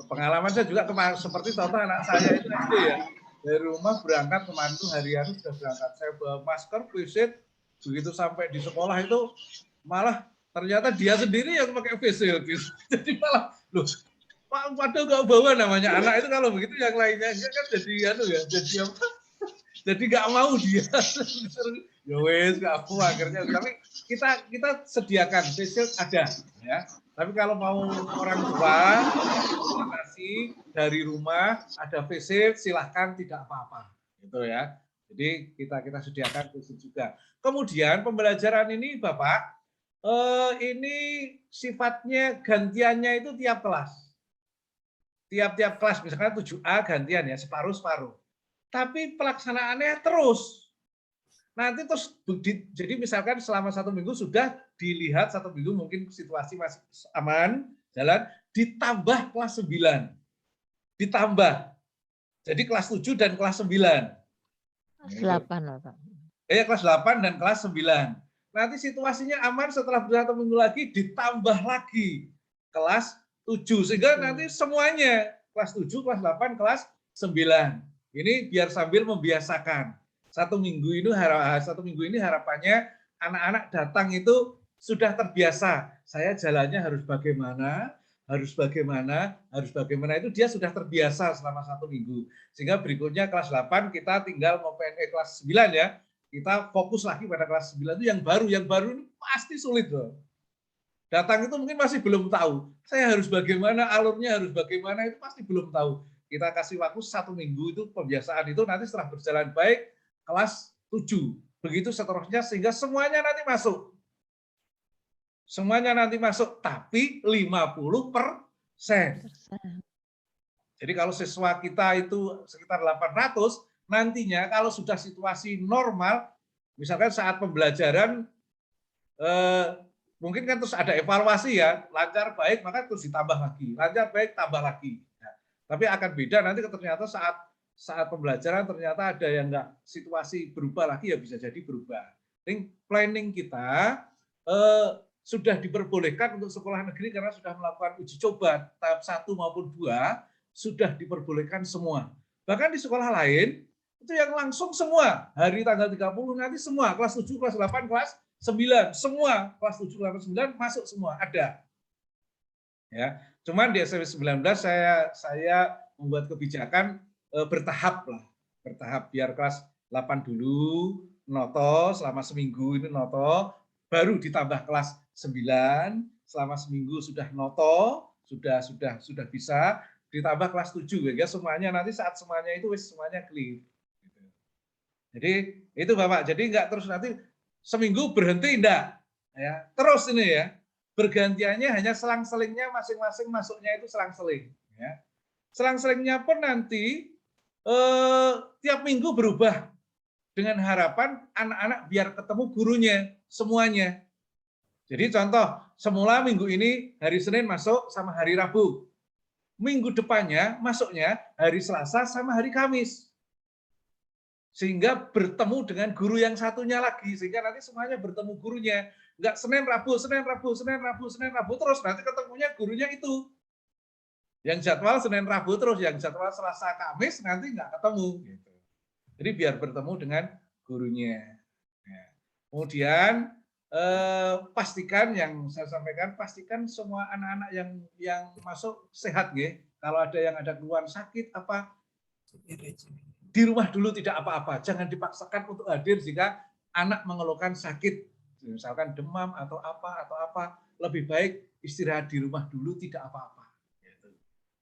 Speaker 3: pengalaman saya juga kemarin seperti contoh anak saya itu SD ya, dari rumah berangkat kemarin itu hari-hari sudah berangkat. Saya bawa masker, face shield, begitu sampai di sekolah itu malah ternyata dia sendiri yang pakai face shield. Gitu. Jadi malah loh, Pak padahal nggak bawa namanya anak itu kalau begitu yang lainnya kan jadi jadi nggak mau dia. Ya wes nggak mau akhirnya. Tapi kita sediakan face shield ada ya. Tapi kalau mau orang tua kasih dari rumah ada face shield silahkan tidak apa-apa gitu ya. Jadi kita sediakan face shield juga. Kemudian pembelajaran ini Bapak ini sifatnya gantiannya itu tiap kelas. Tiap kelas misalkan 7A gantian ya separuh-separuh. Tapi pelaksanaannya terus. Nanti terus, jadi misalkan selama 1 minggu sudah dilihat 1 minggu mungkin situasi masih aman, jalan, ditambah kelas 9. Ditambah. Jadi kelas 7 dan kelas 9.
Speaker 1: Kelas 8.
Speaker 3: Kelas 8 dan kelas 9. Nanti situasinya aman setelah 1 minggu lagi ditambah lagi kelas 7. Sehingga nanti semuanya kelas 7, kelas 8, kelas 9. Ini biar sambil membiasakan. 1 minggu ini harapannya anak-anak datang itu sudah terbiasa. Saya jalannya harus bagaimana itu dia sudah terbiasa selama 1 minggu. Sehingga berikutnya kelas 8 kita tinggal mau kelas 9 ya. Kita fokus lagi pada kelas 9 itu yang baru ini pasti sulit loh. Datang itu mungkin masih belum tahu. Saya harus bagaimana, alurnya harus bagaimana itu pasti belum tahu. Kita kasih waktu 1 minggu itu pembiasaan itu nanti setelah berjalan baik kelas 7. Begitu seterusnya sehingga semuanya nanti masuk. Semuanya nanti masuk tapi 50%. Jadi kalau siswa kita itu sekitar 800, nantinya kalau sudah situasi normal, misalkan saat pembelajaran mungkin kan terus ada evaluasi ya, lancar baik maka terus ditambah lagi, lancar baik tambah lagi. Tapi akan beda nanti ternyata saat pembelajaran ternyata ada yang enggak situasi berubah lagi ya bisa jadi berubah. Planning kita sudah diperbolehkan untuk sekolah negeri karena sudah melakukan uji coba tahap 1 maupun 2 sudah diperbolehkan semua. Bahkan di sekolah lain itu yang langsung semua hari tanggal 30 nanti semua kelas 7, kelas 8, kelas 9 semua kelas 7, 8, 9 masuk semua ada. Ya. Cuman di SMP 19 saya membuat kebijakan bertahap biar kelas 8 dulu noto selama seminggu ini noto, baru ditambah kelas 9 selama seminggu sudah noto, sudah bisa ditambah kelas 7 ya semuanya nanti saat semuanya itu semuanya clear. Jadi itu Bapak, jadi enggak terus nanti seminggu berhenti enggak ya. Terus ini ya. Bergantiannya hanya selang-selingnya masing-masing masuknya itu selang-seling. Ya. Selang-selingnya pun nanti tiap minggu berubah dengan harapan anak-anak biar ketemu gurunya semuanya. Jadi contoh, semula minggu ini hari Senin masuk sama hari Rabu. Minggu depannya masuknya hari Selasa sama hari Kamis. sehingga bertemu dengan guru yang satunya lagi, sehingga nanti semuanya bertemu gurunya. Enggak Senin, Rabu, Senin, Rabu, Senin, Rabu, Senin, Rabu terus, nanti ketemunya gurunya itu. Yang jadwal Senin, Rabu terus, yang jadwal Selasa, Kamis nanti nggak ketemu. Gitu. Jadi biar bertemu dengan gurunya. Ya. Kemudian pastikan yang saya sampaikan, pastikan semua anak-anak yang masuk sehat, ya. Kalau ada yang ada keluhan sakit apa, di rumah dulu tidak apa-apa, jangan dipaksakan untuk hadir jika anak mengeluhkan sakit, misalkan demam atau apa, lebih baik istirahat di rumah dulu tidak apa-apa.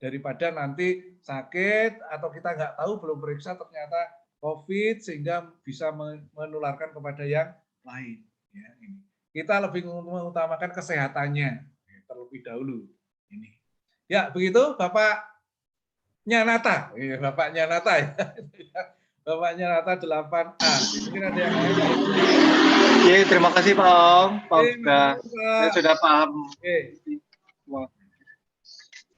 Speaker 3: Daripada nanti sakit atau kita nggak tahu belum periksa ternyata COVID sehingga bisa menularkan kepada yang lain. Ya, ini. Kita lebih mengutamakan kesehatannya terlebih dahulu. Ini. Ya begitu Bapaknya Nata, Bapaknya Nata ya. Bapaknya Nata 8A. Mungkin ada yang lain.
Speaker 11: Oke, terima kasih Pak Om. Saya sudah paham.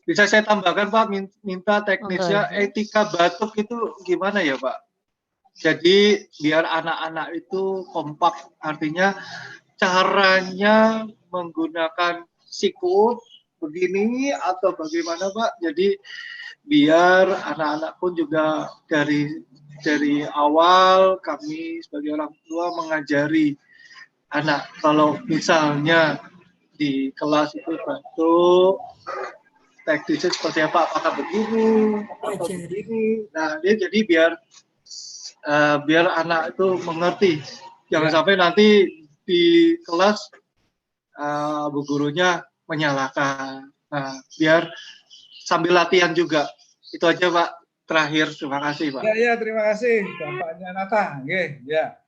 Speaker 11: Bisa saya tambahkan Pak, minta teknisnya etika batuk itu gimana ya Pak? Jadi biar anak-anak itu kompak, artinya caranya menggunakan sikut begini atau bagaimana Pak? Jadi biar anak-anak pun juga dari awal kami sebagai orang tua mengajari anak, kalau misalnya di kelas itu batuk, teknisnya seperti apa, apakah begini atau begini. Nah, jadi biar anak itu mengerti, jangan sampai nanti di kelas bu gurunya menyalahkan. Nah, biar sambil latihan juga. Itu aja Pak. Terakhir, terima kasih Pak.
Speaker 3: Ya, terima kasih Bapaknya Nata. Ya.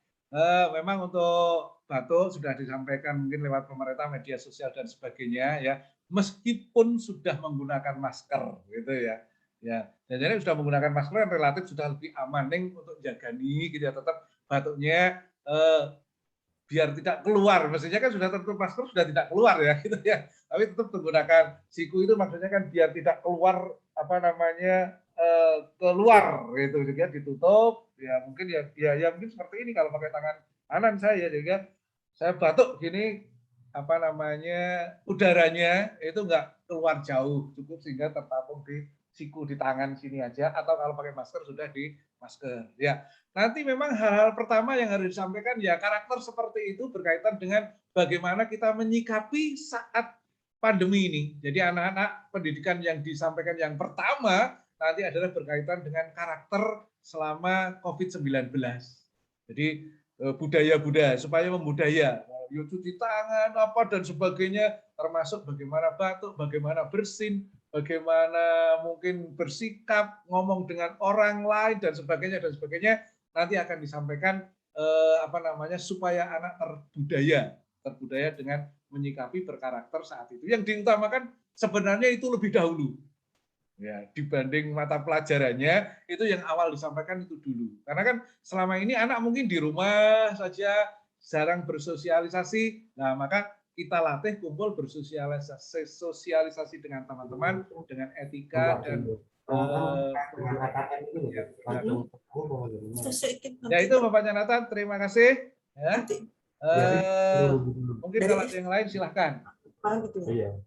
Speaker 3: Memang untuk batuk sudah disampaikan mungkin lewat pemerintah, media sosial dan sebagainya ya. Meskipun sudah menggunakan masker gitu ya. Ya, jadi sudah menggunakan masker yang relatif sudah lebih aman untuk jaga nih gitu ya, tetap batuknya biar tidak keluar. Maksudnya kan sudah tertutup masker sudah tidak keluar ya gitu ya. Tapi tetap menggunakan siku itu maksudnya kan biar tidak keluar keluar gitu juga ditutup ya, mungkin ya mungkin seperti ini kalau pakai tangan kanan saya juga saya batuk gini udaranya itu enggak keluar jauh, cukup sehingga tertampung di siku di tangan sini aja, atau kalau pakai masker sudah di masker ya. Nanti memang hal-hal pertama yang harus disampaikan ya karakter seperti itu berkaitan dengan bagaimana kita menyikapi saat pandemi ini. Jadi anak-anak pendidikan yang disampaikan yang pertama nanti adalah berkaitan dengan karakter selama COVID-19. Jadi budaya-budaya supaya membudaya, yuk cuci tangan apa dan sebagainya, termasuk bagaimana batuk, bagaimana bersin, bagaimana mungkin bersikap, ngomong dengan orang lain dan sebagainya nanti akan disampaikan supaya anak terbudaya dengan menyikapi berkarakter saat itu. Yang diutamakan sebenarnya itu lebih dahulu. Ya, dibanding mata pelajarannya itu yang awal disampaikan itu dulu. Karena kan selama ini anak mungkin di rumah saja jarang bersosialisasi. Nah, maka kita latih kumpul bersosialisasi dengan teman-teman dengan etika dan ya itu Bapaknya Nathan, terima kasih ya. Mungkin kalau ada yang lain silahkan.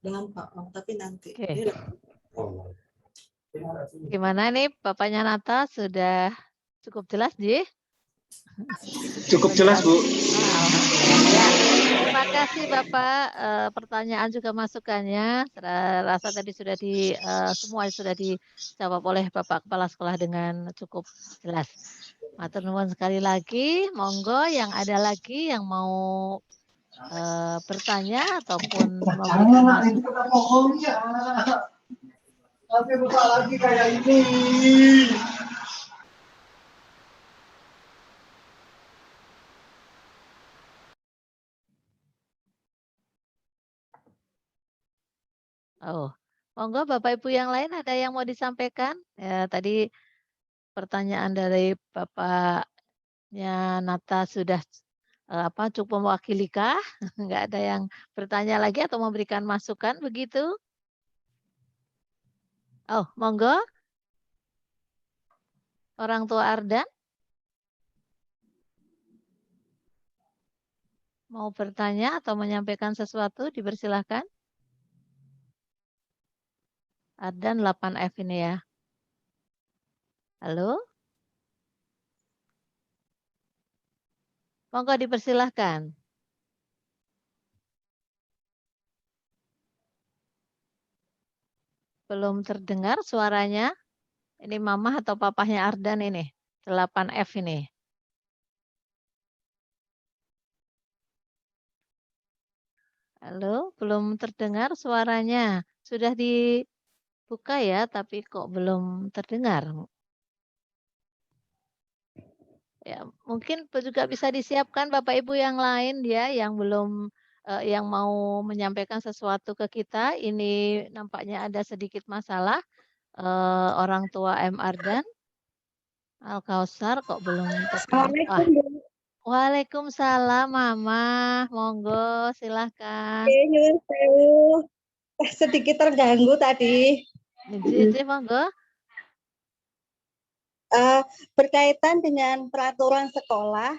Speaker 7: Dengan Pak Om, tapi nanti.
Speaker 1: Gimana nih Bapaknya Nata, sudah cukup jelas Ji?
Speaker 11: Cukup jelas Bu.
Speaker 1: Terima kasih Bapak, pertanyaan juga masukannya. Rasa tadi sudah semua sudah dijawab oleh Bapak Kepala Sekolah dengan cukup jelas. Matur nuwun sekali lagi, monggo yang ada lagi yang mau bertanya ataupun memberikan masukan.
Speaker 11: Tapi lupa lagi kayak ini.
Speaker 1: Oh, monggo Bapak Ibu yang lain ada yang mau disampaikan? Ya, tadi pertanyaan dari Bapaknya Nata sudah cukup mewakilikah? Enggak ada yang bertanya lagi atau memberikan masukan begitu? Oh, monggo. Orang tua Ardan. Mau bertanya atau menyampaikan sesuatu, dipersilahkan. Ardan 8F ini ya. Halo? Monggo dipersilahkan. Belum terdengar suaranya. Ini mamah atau papahnya Ardan ini. 8F ini. Halo, belum terdengar suaranya. Sudah dibuka ya, tapi kok belum terdengar. Ya, mungkin juga bisa disiapkan Bapak Ibu yang lain ya, yang belum yang mau menyampaikan sesuatu ke kita. Ini nampaknya ada sedikit masalah. Orang tua M. Ardan, Al-Kausar kok belum terdengar. Wah,
Speaker 12: Assalamualaikum, Bu.
Speaker 1: Waalaikumsalam Mama, monggo silahkan.
Speaker 12: Nyuwun sewu. Sedikit terganggu tadi.
Speaker 1: Monggo.
Speaker 12: Berkaitan dengan peraturan sekolah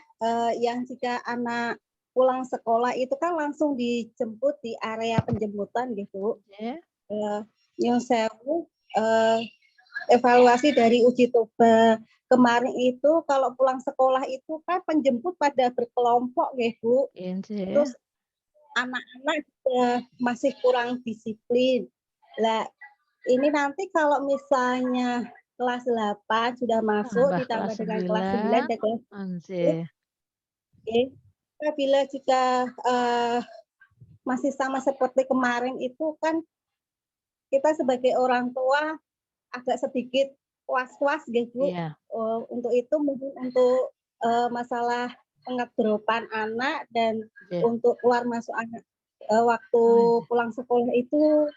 Speaker 12: yang jika anak pulang sekolah itu kan langsung dijemput di area penjemputan gitu. Nyuwun sewu, evaluasi dari uji coba kemarin itu kalau pulang sekolah itu kan penjemput pada berkelompok ya Bu. Terus anak-anak masih kurang disiplin. Lah ini nanti kalau misalnya kelas 8 sudah masuk ditambah dengan kelas 9 dan kelas 10. Apabila jika masih sama seperti kemarin itu kan kita sebagai orang tua agak sedikit was-was gitu. Untuk itu mungkin untuk masalah pengedropan anak dan untuk keluar masuk anak waktu pulang sekolah itu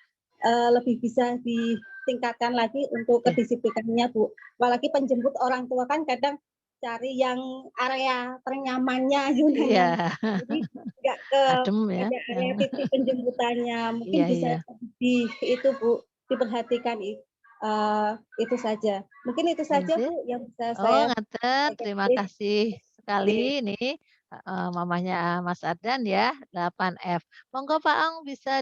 Speaker 12: lebih bisa ditingkatkan lagi untuk kedisiplinannya Bu. Apalagi penjemput orang tua kan kadang cari yang area ternyamannya gitu. Jadi nggak ke area titik penjemputannya. Mungkin bisa di itu Bu diperhatikan itu saja. Mungkin itu saja Bu yang bisa saya.
Speaker 1: Terima kasih sekali nih mamanya Mas Ardan ya, 8F. Monggo Pak Ang bisa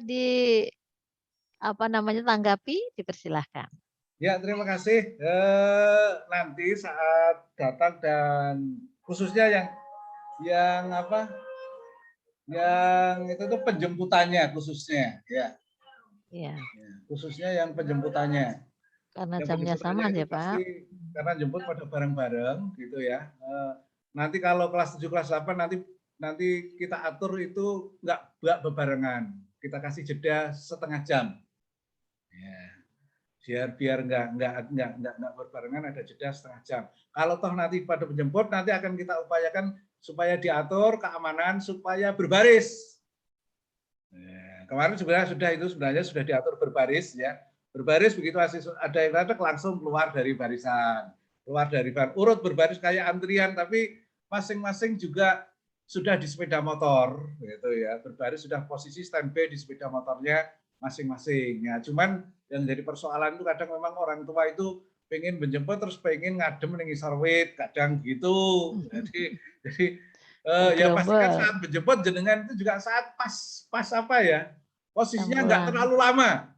Speaker 1: tanggapi, dipersilahkan.
Speaker 3: Ya, terima kasih. Nanti saat datang dan khususnya yang itu tuh penjemputannya khususnya ya. Iya. Khususnya yang penjemputannya.
Speaker 1: Karena jamnya sama ya Pak.
Speaker 3: Karena jemput pada bareng-bareng gitu ya. Nanti kalau kelas 7 kelas 8 nanti kita atur itu nggak bebarengan. Kita kasih jeda setengah jam. Ya. Biar nggak berbarengan, ada jeda setengah jam. Kalau toh nanti pada penjemput nanti akan kita upayakan supaya diatur keamanan supaya berbaris. Ya, kemarin sebenarnya sudah diatur berbaris ya. Berbaris begitu ada yang datang langsung keluar dari barisan, urut berbaris kayak antrian, tapi masing-masing juga sudah di sepeda motor gitu ya. Berbaris sudah posisi standby di sepeda motornya masing-masing. Ya, cuman yang jadi persoalan itu kadang memang orang tua itu pengen menjemput terus pengen ngadem ning isor wit, kadang gitu. Jadi ya pastikan saat menjemput jenengan itu juga saat pas apa ya? Posisinya nggak terlalu lama.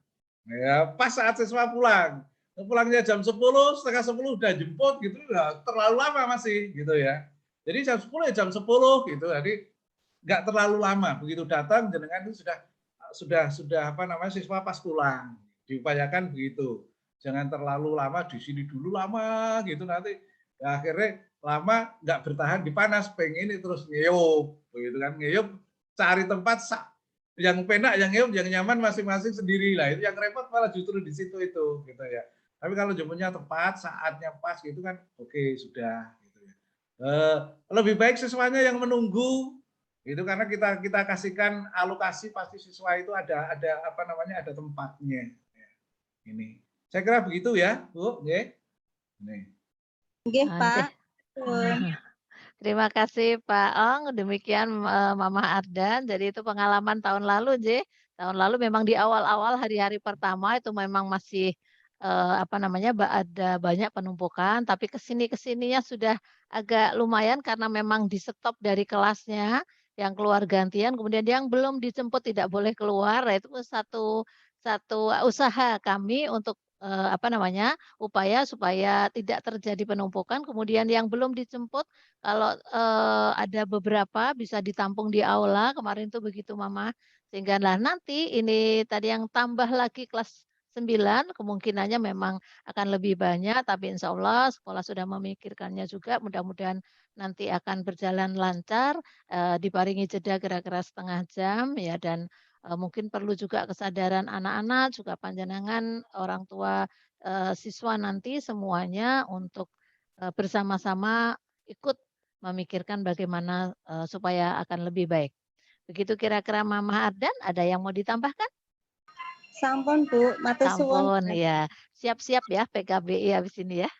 Speaker 3: Ya, pas saat siswa pulang. Pulangnya jam 10, setengah 10 udah jemput gitu, udah terlalu lama masih gitu ya. Jadi jam 10 ya jam 10 gitu. Jadi nggak terlalu lama. Begitu datang jenengan itu sudah siswa pas pulang. Diupayakan begitu. Jangan terlalu lama di sini dulu lama gitu nanti ya, akhirnya lama nggak bertahan di panas, pengen ini terus ngeyup begitu kan, ngeyup cari tempat yang penak, yang ngeyup, yang nyaman masing-masing sendiri lah. Itu yang repot malah justru di situ itu gitu ya. Tapi kalau jemputnya tepat, saatnya pas gitu kan, oke, sudah gitu ya. Lebih baik siswanya yang menunggu itu karena kita kasihkan alokasi, pasti siswa itu ada tempatnya. Ini. Saya kira begitu ya, Bu, nggih.
Speaker 12: Nggih, Pak.
Speaker 1: Terima kasih Pak Ong. Demikian Mama Ardan. Jadi itu pengalaman tahun lalu, J. Tahun lalu memang di awal-awal hari-hari pertama itu memang masih ada banyak penumpukan, tapi kesininya sudah agak lumayan karena memang di stop dari kelasnya. yang keluar gantian, kemudian yang belum dijemput tidak boleh keluar. Nah, itu satu usaha kami untuk upaya supaya tidak terjadi penumpukan. Kemudian yang belum dijemput, kalau ada beberapa bisa ditampung di aula. Kemarin itu begitu, Mama. Sehingga nanti ini tadi yang tambah lagi kelas 9, kemungkinannya memang akan lebih banyak, tapi insya Allah sekolah sudah memikirkannya juga. Mudah-mudahan nanti akan berjalan lancar, diparingi jeda kira-kira setengah jam ya, dan mungkin perlu juga kesadaran anak-anak, juga panjenengan orang tua siswa nanti semuanya untuk bersama-sama ikut memikirkan bagaimana supaya akan lebih baik. Begitu kira-kira Mama Ardan, ada yang mau ditambahkan?
Speaker 12: Sampun Bu, matur suwun.
Speaker 1: Sampun ya. Siap-siap ya PKBI habis ini ya.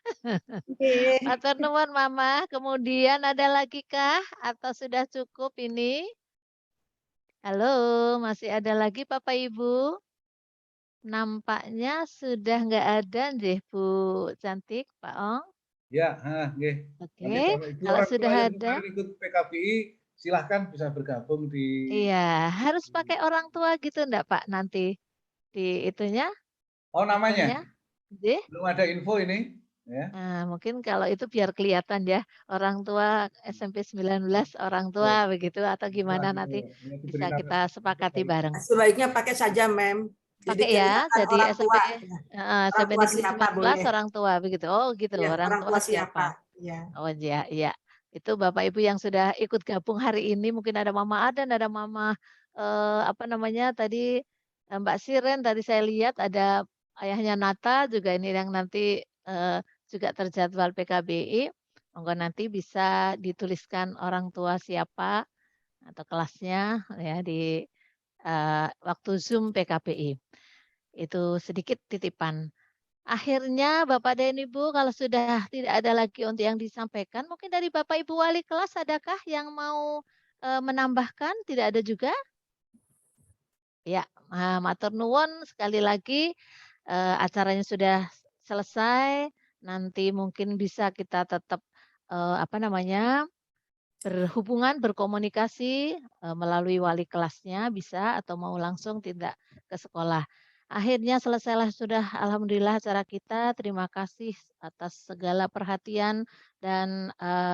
Speaker 12: Nggih.
Speaker 1: Matur nuwun Mama. Kemudian ada lagi kah atau sudah cukup ini? Halo, masih ada lagi Bapak Ibu? Nampaknya sudah nggak ada deh Bu Cantik, Pak Ong.
Speaker 3: Ya, nggih. Nanti
Speaker 1: Oke,
Speaker 3: Bapak Ibu
Speaker 1: kalau
Speaker 3: orang tua
Speaker 1: sudah
Speaker 3: yang
Speaker 1: ada,
Speaker 3: kemarin ikut PKBI, silahkan bisa bergabung di.
Speaker 1: iya harus pakai orang tua gitu enggak Pak nanti di itunya?
Speaker 3: Oh, namanya?
Speaker 1: Infonya? Nggih.
Speaker 3: Belum ada info ini. Ya.
Speaker 1: Nah, mungkin kalau itu biar kelihatan ya, orang tua SMP 19, orang tua begitu atau gimana nanti bisa kita sepakati bareng.
Speaker 7: Sebaiknya pakai saja, Mem. Jadi
Speaker 1: Pakai ya,
Speaker 7: kelihatan
Speaker 1: jadi
Speaker 7: orang
Speaker 1: SMP,
Speaker 7: tua.
Speaker 1: SMP
Speaker 7: Orang tua
Speaker 1: Negeri
Speaker 7: siapa
Speaker 1: 19
Speaker 7: boleh.
Speaker 1: orang tua begitu. Oh gitu,
Speaker 7: Ya,
Speaker 1: orang tua siapa?
Speaker 7: Ya.
Speaker 1: Oh iya, iya. Itu Bapak Ibu yang sudah ikut gabung hari ini, mungkin ada Mama Adan, ada Mama tadi Mbak Siren, tadi saya lihat ada ayahnya Nata juga ini yang nanti juga terjadwal PKBI. Monggo nanti bisa dituliskan orang tua siapa atau kelasnya ya di waktu Zoom PKBI. Itu sedikit titipan. Akhirnya Bapak dan Ibu kalau sudah tidak ada lagi untuk yang disampaikan, mungkin dari Bapak Ibu wali kelas adakah yang mau menambahkan? Tidak ada juga? Ya, matur nuwun sekali lagi acaranya sudah selesai. Nanti mungkin bisa kita tetap berhubungan, berkomunikasi melalui wali kelasnya bisa atau mau langsung tidak ke sekolah. Akhirnya selesailah sudah alhamdulillah acara kita. Terima kasih atas segala perhatian dan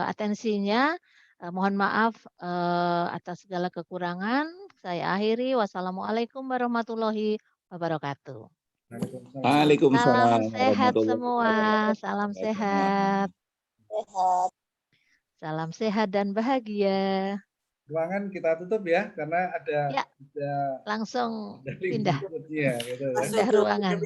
Speaker 1: atensinya. Mohon maaf atas segala kekurangan. Saya akhiri. Wassalamualaikum warahmatullahi wabarakatuh. Salam
Speaker 6: Waalaikumsalam
Speaker 1: sehat
Speaker 6: warahmatullahi
Speaker 1: semua. Salam sehat.
Speaker 12: Sehat.
Speaker 1: Salam sehat dan bahagia.
Speaker 3: Ruangan kita tutup ya, karena ada
Speaker 1: langsung
Speaker 3: ada
Speaker 1: pindah.
Speaker 3: berikutnya, gitu kan.
Speaker 1: Pindah ruangan.